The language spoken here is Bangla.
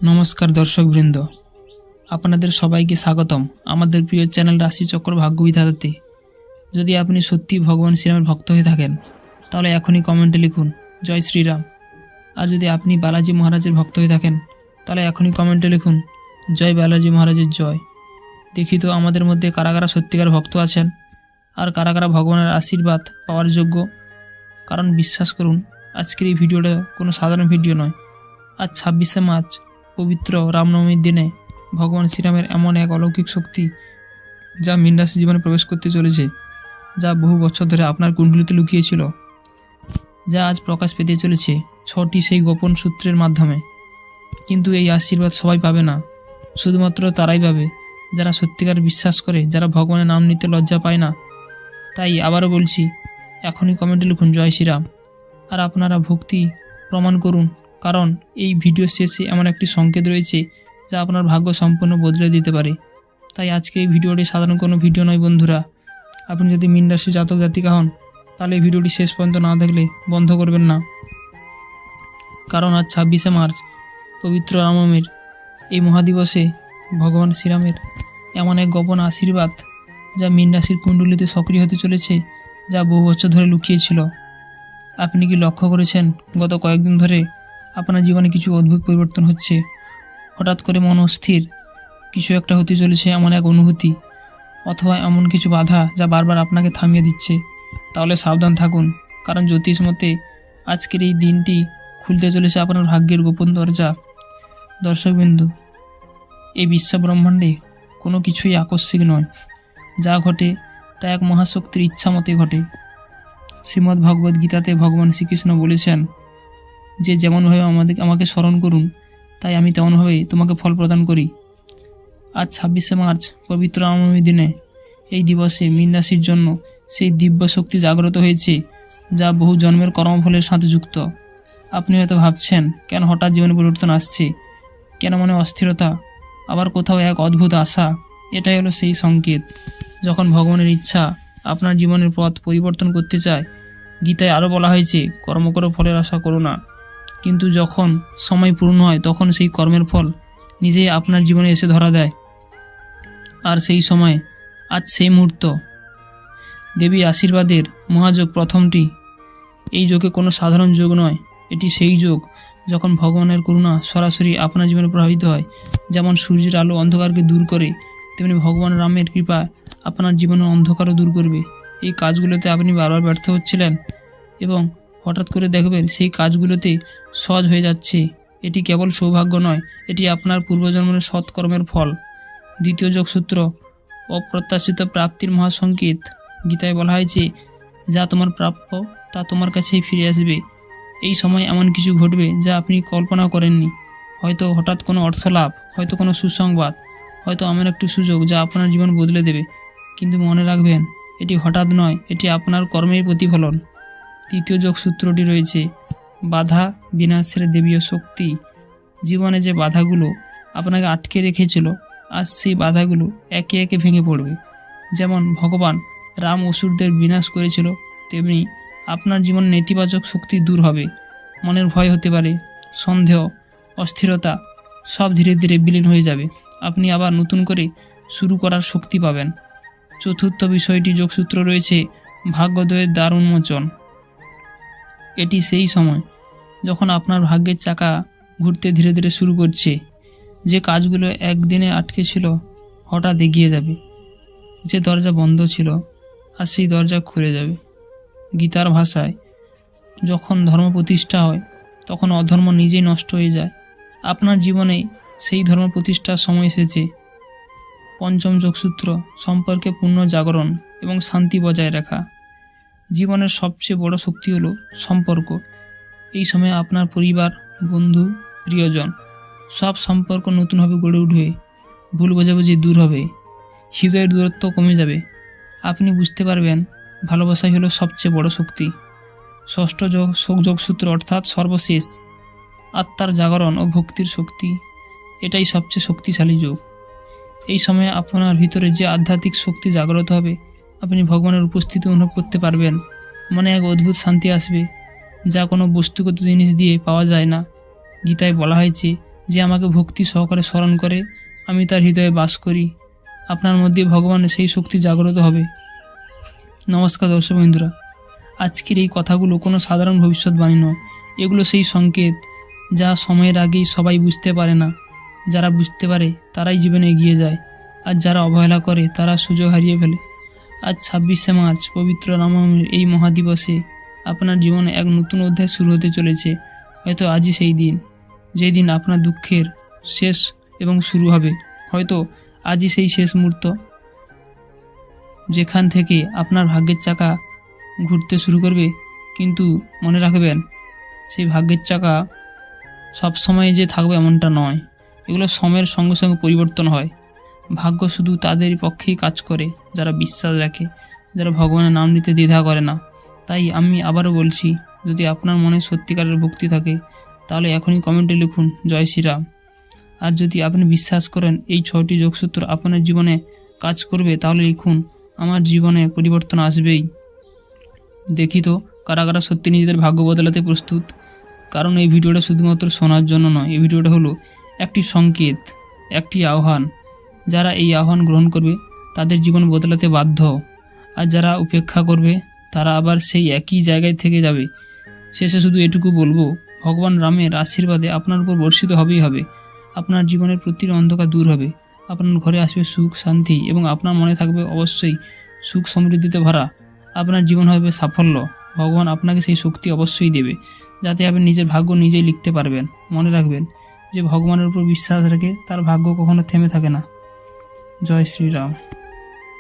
নমস্কার দর্শকবৃন্দ, আপনাদের সবাইকে স্বাগতম আমাদের প্রিয় চ্যানেল রাশিচক্র ভাগ্যবিধাতাতে। যদি আপনি সত্যি ভগবান শ্রীরামের ভক্ত হয়ে থাকেন তাহলে এখনই কমেন্টে লিখুন জয় শ্রীরাম। আর যদি আপনি বালাজি মহারাজের ভক্ত হয়ে থাকেন তাহলে এখনই কমেন্টে লিখুন জয় বালাজি মহারাজের জয়। দেখি তো আমাদের মধ্যে কারা কারা সত্যিকার ভক্ত আছেন আর কারা কারা ভগবানের আশীর্বাদ পাওয়ার যোগ্য। কারণ বিশ্বাস করুন, আজকের এই ভিডিওটা কোনো সাধারণ ভিডিও নয়। আজ 26শে মার্চ পবিত্র রামনবমীর দিনে ভগবান শ্রীরামের এমন এক অলৌকিক শক্তি যা মীন রাশি জীবনে প্রবেশ করতে চলেছে, যা বহু বছর ধরে আপনার কুণ্ডলিতে লুকিয়েছিল, যা আজ প্রকাশ পেতে চলেছে 6টি সেই গোপন সূত্রের মাধ্যমে। কিন্তু এই আশীর্বাদ সবাই পাবে না, শুধুমাত্র তারাই পাবে যারা সত্যিকার বিশ্বাস করে, যারা ভগবানের নাম নিতে লজ্জা পায় না। তাই আবারও বলছি, এখনই কমেন্টে লিখুন জয় শ্রীরাম। আর আপনারা ভক্তি প্রমাণ করুন, কারণ এই ভিডিও শেষে এমন একটি সংকেত রয়েছে যা আপনার ভাগ্য সম্পূর্ণ বদলে দিতে পারে। তাই আজকে এই ভিডিওটি সাধারণ কোনো ভিডিও নয় বন্ধুরা। আপনি যদি মীন রাশির জাতক জাতিকা হন তাহলে এই ভিডিওটি শেষ পর্যন্ত না দেখলে বন্ধ করবেন না। কারণ আজ 26শে মার্চ পবিত্র রামনবমীর এই মহাদিবসে ভগবান শ্রীরামের এমন এক গোপন আশীর্বাদ যা মীন রাশির কুণ্ডলিতে সক্রিয় হতে চলেছে, যা বহু বছর ধরে লুকিয়েছিল। আপনি কি লক্ষ্য করেছেন গত কয়েকদিন ধরে আপনার জীবনে কিছু অদ্ভুত পরিবর্তন হচ্ছে? হঠাৎ করে মন অস্থির, কিছু একটা হতে চলেছে এমন এক অনুভূতি, অথবা এমন কিছু বাধা যা বারবার আপনাকে থামিয়ে দিচ্ছে? তাহলে সাবধান থাকুন, কারণ জ্যোতিষ মতে আজকের এই দিনটি খুলতে চলেছে আপনার ভাগ্যের গোপন দরজা। দর্শকবিন্দু, এই বিশ্ব ব্রহ্মাণ্ডে কোনো কিছুই আকস্মিক নয়। যা ঘটে তা এক মহাশক্তির ইচ্ছা মতে ঘটে। শ্রীমদ্ ভগবদ্ গীতাতে ভগবান শ্রীকৃষ্ণ বলেছেন যে যেমনভাবে আমাকে স্মরণ করুন, তাই আমি তেমনভাবেই তোমাকে ফল প্রদান করি। আজ 26শে মার্চ পবিত্র রামনবমীর দিনে এই দিবসে মীন রাশির জন্য সেই দিব্য শক্তি জাগ্রত হয়েছে যা বহু জন্মের কর্মফলের সাথে যুক্ত। আপনি হয়তো ভাবছেন, কেন হঠাৎ জীবনে পরিবর্তন আসছে, কেন মনে অস্থিরতা, আবার কোথাও এক অদ্ভুত আশা? এটাই হলো সেই সংকেত যখন ভগবানের ইচ্ছা আপনার জীবনের পথ পরিবর্তন করতে চায়। গীতায় আরও বলা হয়েছে, কর্ম করো, ফলের আশা করো না। কিন্তু যখন সময় পূর্ণ হয় তখন সেই কর্মের ফল নিজেই আপনার জীবনে এসে ধরা দেয়। আর সেই সময় আজ সেই মুহূর্ত। দেবী আশীর্বাদের মহাযোগ প্রথমটি। এই যোগে কোনো সাধারণ যোগ নয়, এটি সেই যোগ যখন ভগবানের করুণা সরাসরি আপনার জীবনে প্রভাবিত হয়। যেমন সূর্যের আলো অন্ধকারকে দূর করে, তেমনি ভগবান রামের কৃপা আপনার জীবনের অন্ধকারও দূর করবে। এই কাজগুলোতে আপনি বারবার ব্যর্থ হচ্ছিলেন এবং হঠাৎ করে দেখবেন সেই কাজগুলোতে সহজ হয়ে যাচ্ছে। এটি কেবল সৌভাগ্য নয়, এটি আপনার পূর্বজন্মের সৎকর্মের ফল। দ্বিতীয় যোগসূত্র, অপ্রত্যাশিত প্রাপ্তির মহাসংকেত। গীতায় বলা হয়েছে, যা তোমার প্রাপ্য তা তোমার কাছেই ফিরে আসবে। এই সময় এমন কিছু ঘটবে যা আপনি কল্পনা করেননি। হয়তো হঠাৎ কোনো অর্থ লাভ, হয়তো কোনো সুসংবাদ, হয়তো এমন একটি সুযোগ যা আপনার জীবন বদলে দেবে। কিন্তু মনে রাখবেন, এটি হঠাৎ নয়, এটি আপনার কর্মের প্রতিফলন। তৃতীয় যোগসূত্রটি রয়েছে, বাধা বিনাশের দেবীয় শক্তি। জীবনে যে বাধাগুলো আপনাকে আটকে রেখেছিল, আজ সেই বাধাগুলো একে একে ভেঙে পড়বে। যেমন ভগবান রাম অসুরদের বিনাশ করেছিল, তেমনি আপনার জীবনে নেতিবাচক শক্তি দূর হবে। মনের ভয় হতে পারে, সন্দেহ, অস্থিরতা সব ধীরে ধীরে বিলীন হয়ে যাবে। আপনি আবার নতুন করে শুরু করার শক্তি পাবেন। চতুর্থ বিষয়টি যোগসূত্র রয়েছে, ভাগ্যোদয়ের দ্বার উন্মোচন। এটি সেই সময় যখন আপনার ভাগ্যের চাকা ঘুরতে ধীরে ধীরে শুরু করছে। যে কাজগুলো একদিনে আটকে ছিল হঠাৎ এগিয়ে যাবে। যে দরজা বন্ধ ছিল আর সেই দরজা খুলে যাবে। গীতার ভাষায়, যখন ধর্ম প্রতিষ্ঠা হয় তখন অধর্ম নিজেই নষ্ট হয়ে যায়। আপনার জীবনে সেই ধর্ম প্রতিষ্ঠার সময় এসেছে। পঞ্চম যোগসূত্র, সম্পর্কে পূর্ণ জাগরণ এবং শান্তি বজায় রাখা। জীবনের সবচেয়ে বড় শক্তি হলো সম্পর্ক। এই সময় আপনার পরিবার, বন্ধু, প্রিয়জন সব সম্পর্ক নতুনভাবে গড়ে উঠবে। ভুল বোঝাবুঝি দূর হবে, হৃদয়ের দূরত্ব কমে যাবে। আপনি বুঝতে পারবেন ভালোবাসাই হলো সবচেয়ে বড় শক্তি। ষষ্ঠ যোগসূত্র অর্থাৎ সর্বশেষ, আত্মার জাগরণ ও ভক্তির শক্তি। এটাই সবচেয়ে শক্তিশালী যোগ। এই সময়ে আপনার ভিতরে যে আধ্যাত্মিক শক্তি জাগ্রত হবে, আপনি ভগবানের উপস্থিতি অনুভব করতে পারবেন। মনে এক অদ্ভুত শান্তি আসবে যা কোনো বস্তুগত জিনিস দিয়ে পাওয়া যায় না। গীতায় বলা হয়েছে যে আমাকে ভক্তি সহকারে স্মরণ করে আমি তার হৃদয়ে বাস করি। আপনার মধ্যে ভগবানের সেই শক্তি জাগ্রত হবে। নমস্কার দর্শক বন্ধুরা, আজকের এই কথাগুলো কোনো সাধারণ ভবিষ্যৎবাণী নয়। এগুলো সেই সংকেত যা সময়ের আগেই সবাই বুঝতে পারে না। যারা বুঝতে পারে তারাই জীবনে এগিয়ে যায়, আর যারা অবহেলা করে তারা সুযোগ হারিয়ে ফেলে। আজ 26শে মার্চ পবিত্র রামনবমীর এই মহাদিবসে আপনার জীবনে এক নতুন অধ্যায় শুরু হতে চলেছে। হয়তো আজই সেই দিন, যেই দিন আপনার দুঃখের শেষ এবং শুরু হবে। হয়তো আজই সেই শেষ মুহূর্ত যেখান থেকে আপনার ভাগ্যের চাকা ঘুরতে শুরু করবে। কিন্তু মনে রাখবেন, সেই ভাগ্যের চাকা সবসময় যে থাকবে এমনটা নয়। এগুলো সময়ের সঙ্গে সঙ্গে পরিবর্তন হয়। ভাগ্য শুধু তাদের পক্ষেই কাজ করে যারা বিশ্বাস রাখে, যারা ভগবানের নাম নিতে দ্বিধা করে না। তাই আমি আবারও বলছি, যদি আপনার মনে সত্যিকারের ভক্তি থাকে তাহলে এখনই কমেন্টে লিখুন জয় শ্রীরাম। আর যদি আপনি বিশ্বাস করেন এই 6টি যোগসূত্র আপনার জীবনে কাজ করবে তাহলে লিখুন আমার জীবনে পরিবর্তন আসবেই। দেখি তো কারা কারা সত্যি নিজেদের ভাগ্য বদলাতে প্রস্তুত। কারণ এই ভিডিওটা শুধুমাত্র শোনার জন্য নয়, এই ভিডিওটা হলো একটি সংকেত, একটি আহ্বান। যারা এই আহ্বান গ্রহণ করবে তাদের জীবন বদলাতে বাধ্য, আর যারা উপেক্ষা করবে তারা আবার সেই একই জায়গায় থেকে যাবে। শেষে শুধু এটুকু বলবো, ভগবান রামের আশীর্বাদে আপনার উপর বর্ষিত হবেই হবে। আপনার জীবনের প্রতিটি অন্ধকার দূর হবে, আপনার ঘরে আসবে সুখ শান্তি, এবং আপনার মনে থাকবে অবশ্যই সুখ সমৃদ্ধিতে ভরা। আপনার জীবন হবে সাফল্য। ভগবান আপনাকে সেই শক্তি অবশ্যই দেবে, যাতে আপনি নিজের ভাগ্য নিজেই লিখতে পারবেন। মনে রাখবেন, যে ভগবানের উপর বিশ্বাস রাখে তার ভাগ্য কখনো থেমে থাকে না। জয় শ্রীরাম।